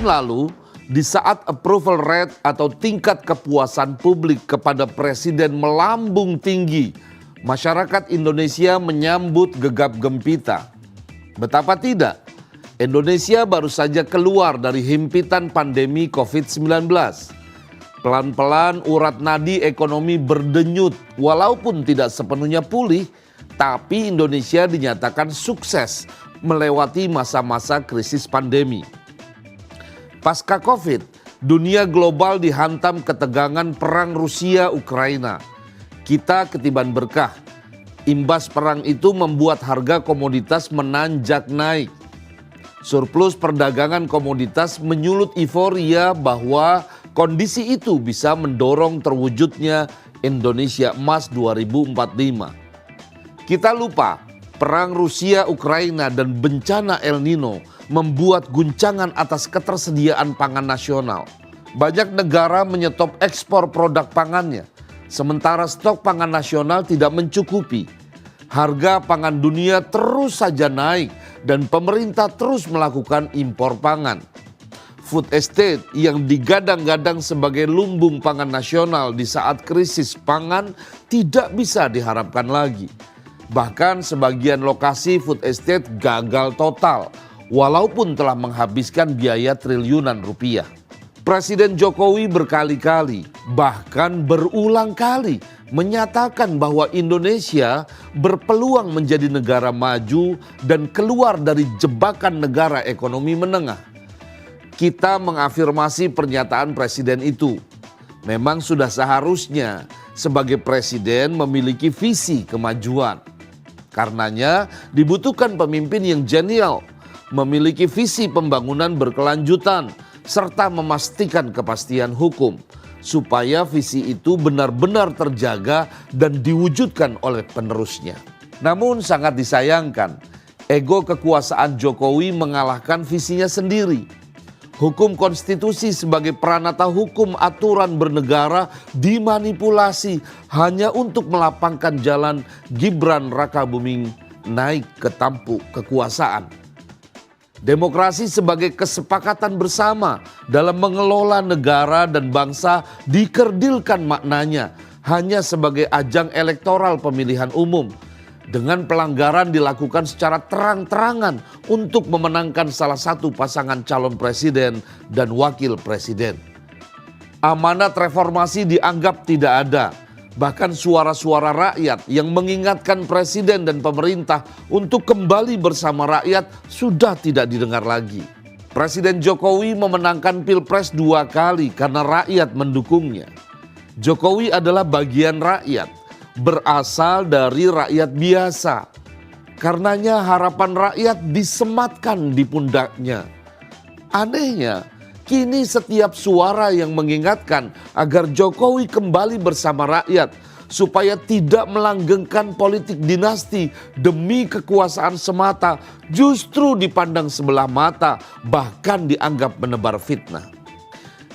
Tahun lalu, di saat approval rate atau tingkat kepuasan publik kepada presiden melambung tinggi, masyarakat Indonesia menyambut gegap gempita. Betapa tidak, Indonesia baru saja keluar dari himpitan pandemi COVID-19. Pelan-pelan urat nadi ekonomi berdenyut, walaupun tidak sepenuhnya pulih, tapi Indonesia dinyatakan sukses melewati masa-masa krisis pandemi. Pasca COVID, dunia global dihantam ketegangan perang Rusia-Ukraina. Kita ketiban berkah. Imbas perang itu membuat harga komoditas menanjak naik. Surplus perdagangan komoditas menyulut euforia bahwa kondisi itu bisa mendorong terwujudnya Indonesia Emas 2045. Kita lupa perang Rusia-Ukraina dan bencana El Nino membuat guncangan atas ketersediaan pangan nasional. Banyak negara menyetop ekspor produk pangannya, sementara stok pangan nasional tidak mencukupi. Harga pangan dunia terus saja naik dan pemerintah terus melakukan impor pangan. Food estate yang digadang-gadang sebagai lumbung pangan nasional di saat krisis pangan tidak bisa diharapkan lagi. Bahkan sebagian lokasi food estate gagal total, walaupun telah menghabiskan biaya triliunan rupiah. Presiden Jokowi berkali-kali, bahkan berulang kali menyatakan bahwa Indonesia berpeluang menjadi negara maju dan keluar dari jebakan negara ekonomi menengah. Kita mengafirmasi pernyataan presiden itu. Memang sudah seharusnya sebagai presiden memiliki visi kemajuan. Karenanya dibutuhkan pemimpin yang jenial, memiliki visi pembangunan berkelanjutan, serta memastikan kepastian hukum, supaya visi itu benar-benar terjaga dan diwujudkan oleh penerusnya. Namun sangat disayangkan, ego kekuasaan Jokowi mengalahkan visinya sendiri. Hukum konstitusi sebagai peranata hukum aturan bernegara dimanipulasi hanya untuk melapangkan jalan Gibran Rakabuming naik ke tampuk kekuasaan. Demokrasi sebagai kesepakatan bersama dalam mengelola negara dan bangsa dikerdilkan maknanya hanya sebagai ajang elektoral pemilihan umum. Dengan pelanggaran dilakukan secara terang-terangan untuk memenangkan salah satu pasangan calon presiden dan wakil presiden. Amanat reformasi dianggap tidak ada. Bahkan suara-suara rakyat yang mengingatkan presiden dan pemerintah untuk kembali bersama rakyat sudah tidak didengar lagi. Presiden Jokowi memenangkan Pilpres 2 kali karena rakyat mendukungnya. Jokowi adalah bagian rakyat, berasal dari rakyat biasa. Karenanya harapan rakyat disematkan di pundaknya. Anehnya, kini setiap suara yang mengingatkan agar Jokowi kembali bersama rakyat supaya tidak melanggengkan politik dinasti demi kekuasaan semata justru dipandang sebelah mata, bahkan dianggap menebar fitnah.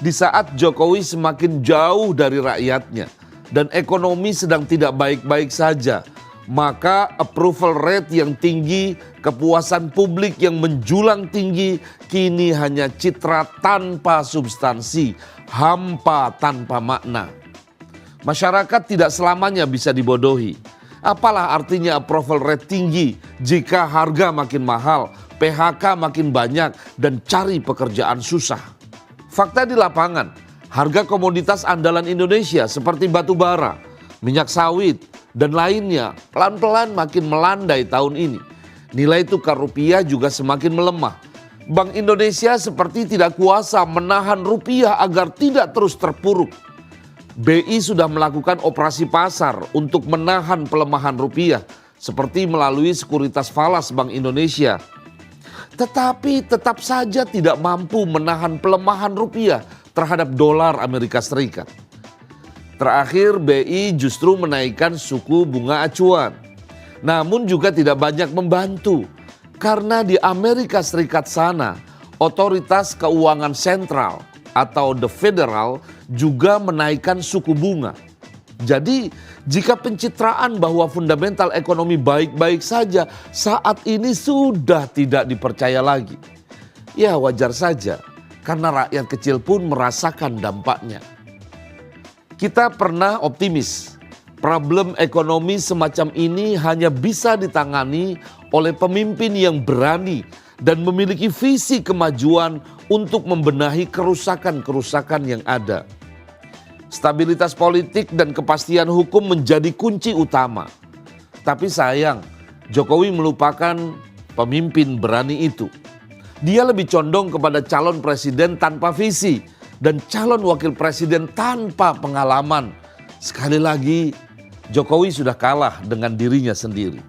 Di saat Jokowi semakin jauh dari rakyatnya dan ekonomi sedang tidak baik-baik saja, maka approval rate yang tinggi, kepuasan publik yang menjulang tinggi, kini hanya citra tanpa substansi, hampa tanpa makna. Masyarakat tidak selamanya bisa dibodohi. Apalah artinya approval rate tinggi jika harga makin mahal, PHK makin banyak, dan cari pekerjaan susah. Fakta di lapangan, harga komoditas andalan Indonesia seperti batu bara, minyak sawit, dan lainnya pelan-pelan makin melandai tahun ini. Nilai tukar rupiah juga semakin melemah. Bank Indonesia seperti tidak kuasa menahan rupiah agar tidak terus terpuruk. BI sudah melakukan operasi pasar untuk menahan pelemahan rupiah seperti melalui sekuritas falas Bank Indonesia. Tetapi tetap saja tidak mampu menahan pelemahan rupiah terhadap dolar Amerika Serikat. Terakhir BI justru menaikkan suku bunga acuan. Namun juga tidak banyak membantu karena di Amerika Serikat sana otoritas keuangan sentral atau the Federal juga menaikkan suku bunga. Jadi jika pencitraan bahwa fundamental ekonomi baik-baik saja saat ini sudah tidak dipercaya lagi. Ya wajar saja karena rakyat kecil pun merasakan dampaknya. Kita pernah optimis, problem ekonomi semacam ini hanya bisa ditangani oleh pemimpin yang berani dan memiliki visi kemajuan untuk membenahi kerusakan-kerusakan yang ada. Stabilitas politik dan kepastian hukum menjadi kunci utama. Tapi sayang, Jokowi melupakan pemimpin berani itu. Dia lebih condong kepada calon presiden tanpa visi dan calon wakil presiden tanpa pengalaman. Sekali lagi, Jokowi sudah kalah dengan dirinya sendiri.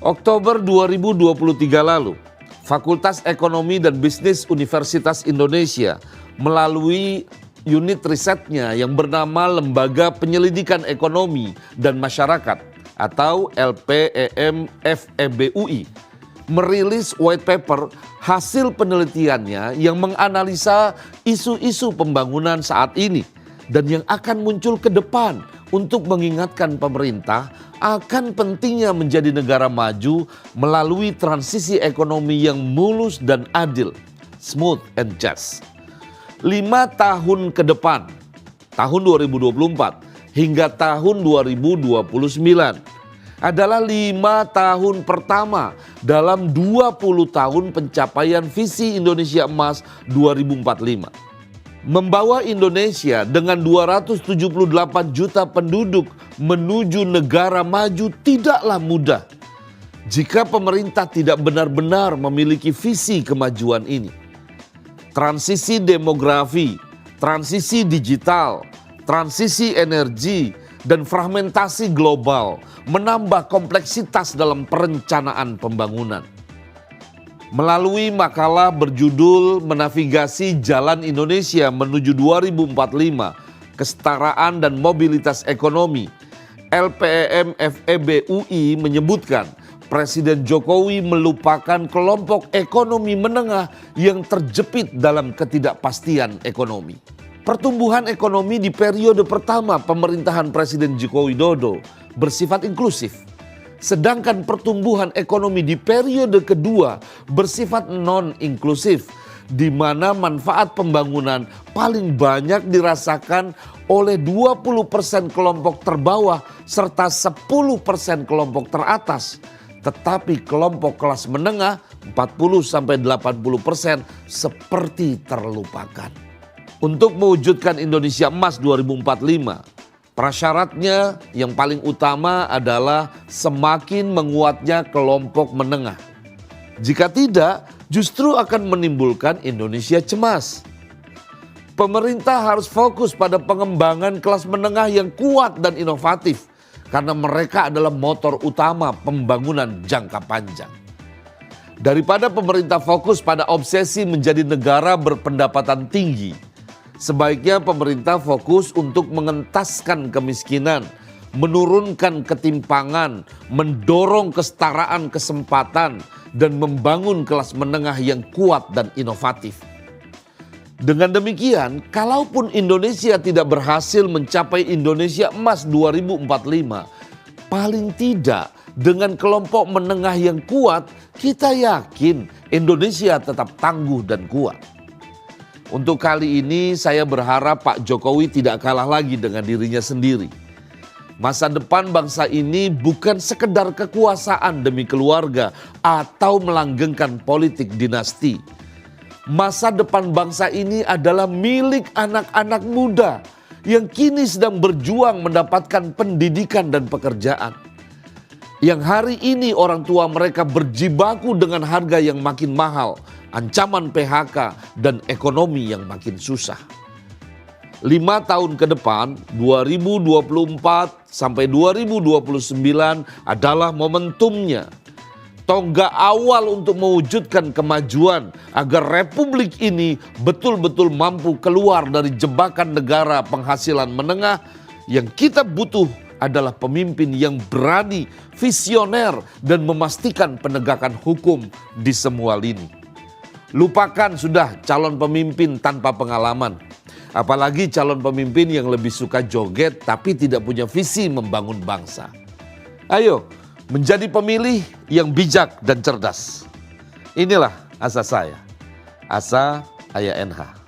Oktober 2023 lalu, Fakultas Ekonomi dan Bisnis Universitas Indonesia melalui unit risetnya yang bernama Lembaga Penyelidikan Ekonomi dan Masyarakat atau LPEM FEBUI merilis white paper hasil penelitiannya yang menganalisa isu-isu pembangunan saat ini dan yang akan muncul ke depan untuk mengingatkan pemerintah akan pentingnya menjadi negara maju melalui transisi ekonomi yang mulus dan adil, smooth and just. 5 tahun ke depan, tahun 2024 hingga tahun 2029 adalah 5 tahun pertama dalam 20 tahun pencapaian visi Indonesia Emas 2045. Membawa Indonesia dengan 278 juta penduduk menuju negara maju tidaklah mudah jika pemerintah tidak benar-benar memiliki visi kemajuan ini. Transisi demografi, transisi digital, transisi energi, dan fragmentasi global menambah kompleksitas dalam perencanaan pembangunan. Melalui makalah berjudul Menavigasi Jalan Indonesia Menuju 2045, Kesetaraan dan Mobilitas Ekonomi, LPEM FEBUI menyebutkan Presiden Jokowi melupakan kelompok ekonomi menengah yang terjepit dalam ketidakpastian ekonomi. Pertumbuhan ekonomi di periode pertama pemerintahan Presiden Joko Widodo bersifat inklusif. Sedangkan pertumbuhan ekonomi di periode kedua bersifat non-inklusif, di mana manfaat pembangunan paling banyak dirasakan oleh 20% kelompok terbawah serta 10% kelompok teratas. Tetapi kelompok kelas menengah 40-80% seperti terlupakan. Untuk mewujudkan Indonesia Emas 2045, prasyaratnya yang paling utama adalah semakin menguatnya kelompok menengah. Jika tidak, justru akan menimbulkan Indonesia cemas. Pemerintah harus fokus pada pengembangan kelas menengah yang kuat dan inovatif, karena mereka adalah motor utama pembangunan jangka panjang. Daripada pemerintah fokus pada obsesi menjadi negara berpendapatan tinggi, sebaiknya pemerintah fokus untuk mengentaskan kemiskinan, menurunkan ketimpangan, mendorong kesetaraan kesempatan, dan membangun kelas menengah yang kuat dan inovatif. Dengan demikian, kalaupun Indonesia tidak berhasil mencapai Indonesia Emas 2045, paling tidak dengan kelompok menengah yang kuat, kita yakin Indonesia tetap tangguh dan kuat. Untuk kali ini saya berharap Pak Jokowi tidak kalah lagi dengan dirinya sendiri. Masa depan bangsa ini bukan sekedar kekuasaan demi keluarga atau melanggengkan politik dinasti. Masa depan bangsa ini adalah milik anak-anak muda yang kini sedang berjuang mendapatkan pendidikan dan pekerjaan. Yang hari ini orang tua mereka berjibaku dengan harga yang makin mahal, ancaman PHK, dan ekonomi yang makin susah. 5 tahun ke depan, 2024 sampai 2029 adalah momentumnya. Tonggak awal untuk mewujudkan kemajuan agar republik ini betul-betul mampu keluar dari jebakan negara penghasilan menengah. Yang kita butuh adalah pemimpin yang berani, visioner, dan memastikan penegakan hukum di semua lini. Lupakan sudah calon pemimpin tanpa pengalaman. Apalagi calon pemimpin yang lebih suka joget tapi tidak punya visi membangun bangsa. Ayo menjadi pemilih yang bijak dan cerdas. Inilah asa saya. Asa Aya NH.